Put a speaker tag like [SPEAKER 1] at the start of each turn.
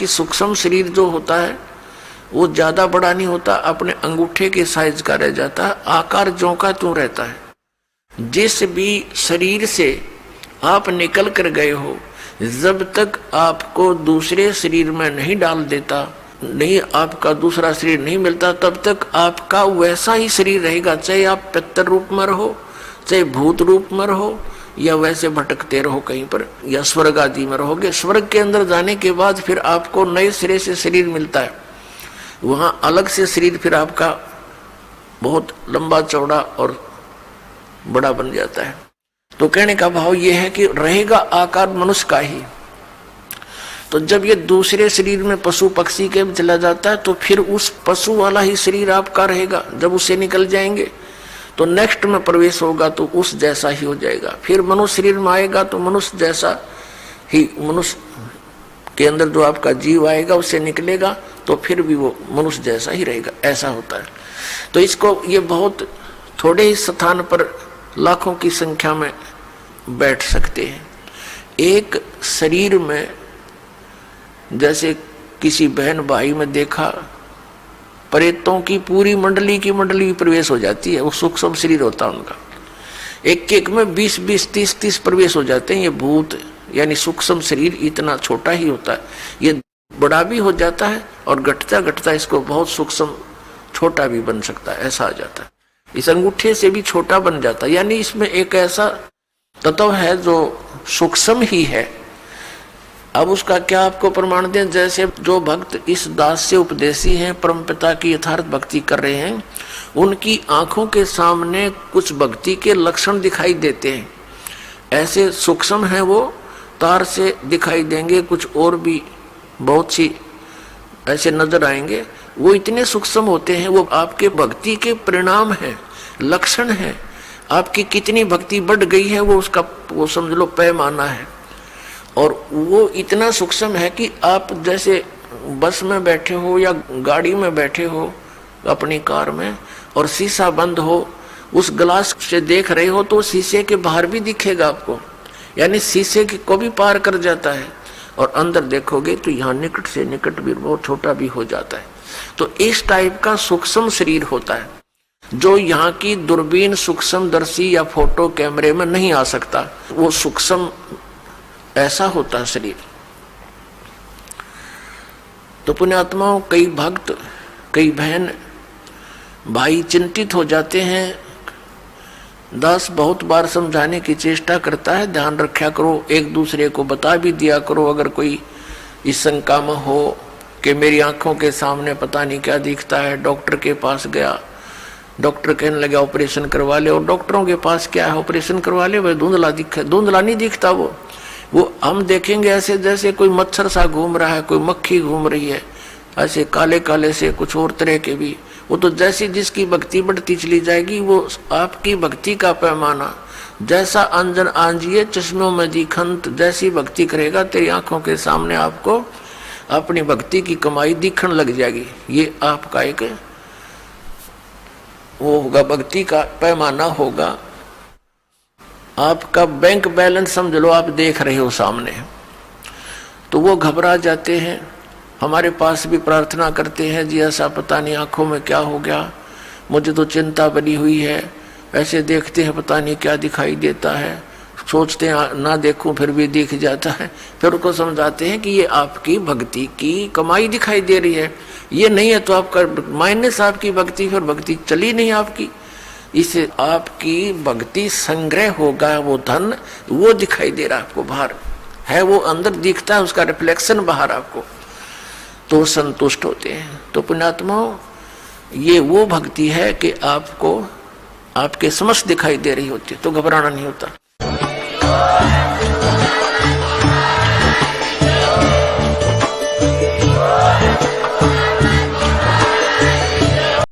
[SPEAKER 1] कि सूक्ष्म शरीर जो होता है वो ज्यादा बड़ा नहीं होता, अपने अंगूठे के साइज का रह जाता है, आकार ज्यों का त्यों रहता है। जिस भी शरीर से आप निकल कर गए हो, जब तक आपको दूसरे शरीर में नहीं डाल देता, नहीं आपका दूसरा शरीर नहीं मिलता, तब तक आपका वैसा ही शरीर रहेगा, चाहे आप पितर रूप में रहो, चाहे भूत रूप में रहो, या वैसे भटकते रहो कहीं पर, या स्वर्ग आदि में रहोगे। स्वर्ग के अंदर जाने के बाद फिर आपको नए सिरे से शरीर मिलता है, वहां अलग से शरीर फिर आपका बहुत लंबा चौड़ा और बड़ा बन जाता है। तो कहने का भाव यह है कि रहेगा आकार मनुष्य का ही। तो जब ये दूसरे शरीर में पशु पक्षी के चला जाता है तो फिर उस पशु वाला ही शरीर आपका रहेगा। जब उससे निकल जाएंगे तो नेक्स्ट में प्रवेश होगा तो उस जैसा ही हो जाएगा। फिर मनुष्य शरीर में आएगा तो मनुष्य जैसा ही, मनुष्य के अंदर जो आपका जीव आएगा उससे निकलेगा तो फिर भी वो मनुष्य जैसा ही रहेगा, ऐसा होता है। तो इसको ये बहुत थोड़े ही स्थान पर लाखों की संख्या में बैठ सकते हैं। एक शरीर में जैसे किसी बहन भाई में देखा, प्रेतों की पूरी मंडली की मंडली प्रवेश हो जाती है, वो सूक्ष्म शरीर होता है उनका। एक एक में 20-20, 30-30 प्रवेश हो जाते हैं। ये भूत यानी सूक्ष्म शरीर इतना छोटा ही होता है, ये बड़ा भी हो जाता है और घटता घटता इसको बहुत सूक्ष्म छोटा भी बन सकता है, ऐसा आ जाता है। इस अंगूठे से भी छोटा बन जाता है, यानी इसमें एक ऐसा तत्व है जो सूक्ष्म ही है। अब उसका क्या आपको प्रमाण दें? जैसे जो भक्त इस दास से उपदेशी हैं, परमपिता की यथार्थ भक्ति कर रहे हैं, उनकी आंखों के सामने कुछ भक्ति के लक्षण दिखाई देते हैं, ऐसे सूक्ष्म है वो, तार से दिखाई देंगे, कुछ और भी बहुत सी ऐसे नजर आएंगे। वो इतने सूक्ष्म होते हैं, वो आपके भक्ति के परिणाम हैं, लक्षण हैं। आपकी कितनी भक्ति बढ़ गई है वो उसका वो समझ लो पैमाना है। और वो इतना सूक्ष्म है कि आप जैसे बस में बैठे हो या गाड़ी में बैठे हो अपनी कार में और शीशा बंद हो, उस ग्लास से देख रहे हो तो शीशे के बाहर भी दिखेगा आपको, यानी शीशे को भी पार कर जाता है। और अंदर देखोगे तो यहाँ निकट से निकट भी बहुत छोटा भी हो जाता है। तो इस टाइप का सूक्ष्म शरीर होता है जो यहाँ की दूरबीन सूक्ष्मदर्शी या फोटो कैमरे में नहीं आ सकता, वो सूक्ष्म ऐसा होता है शरीर। तो पुण्यात्माओं, कई भक्त कई बहन भाई चिंतित हो जाते हैं। दास बहुत बार समझाने की चेष्टा करता है, ध्यान रखा करो, एक दूसरे को बता भी दिया करो। अगर कोई इस शंका में हो कि मेरी आंखों के सामने पता नहीं क्या दिखता है, डॉक्टर के पास गया, डॉक्टर कहने लगा ऑपरेशन करवा ले, और डॉक्टरों के पास क्या है, ऑपरेशन करवा ले, वह धुंधला दिखा, धुंधला नहीं दिखता वो हम देखेंगे ऐसे जैसे कोई मच्छर सा घूम रहा है, कोई मक्खी घूम रही है, ऐसे काले काले से कुछ और तरह के भी। वो तो जैसी जिसकी भक्ति बढ़ती चली जाएगी, वो आपकी भक्ति का पैमाना जैसा अंजन आंजिए चश्मों में दिखंत, जैसी भक्ति करेगा तेरी आंखों के सामने आपको अपनी भक्ति की कमाई दिखने लग जाएगी। ये आपका एक वो होगा, भक्ति का पैमाना होगा। आपका बैंक बैलेंस समझ लो आप देख रहे हो सामने, तो वो घबरा जाते हैं, हमारे पास भी प्रार्थना करते हैं, जी ऐसा पता नहीं आंखों में क्या हो गया, मुझे तो चिंता बनी हुई है। ऐसे देखते हैं पता नहीं क्या दिखाई देता है, सोचते हैं ना देखूं फिर भी दिख जाता है। फिर उनको समझाते हैं कि ये आपकी भक्ति की कमाई दिखाई दे रही है, ये नहीं है तो आपका माइनस आपकी भक्ति, फिर भक्ति चली नहीं आपकी। इससे आपकी भक्ति संग्रह होगा, वो धन वो दिखाई दे रहा है आपको, बाहर है वो अंदर दिखता है, उसका रिफ्लेक्शन बाहर आपको, तो संतुष्ट होते हैं। तो पुण्यात्माओं, ये वो भक्ति है कि आपको आपके समक्ष दिखाई दे रही होती है, तो घबराना नहीं होता।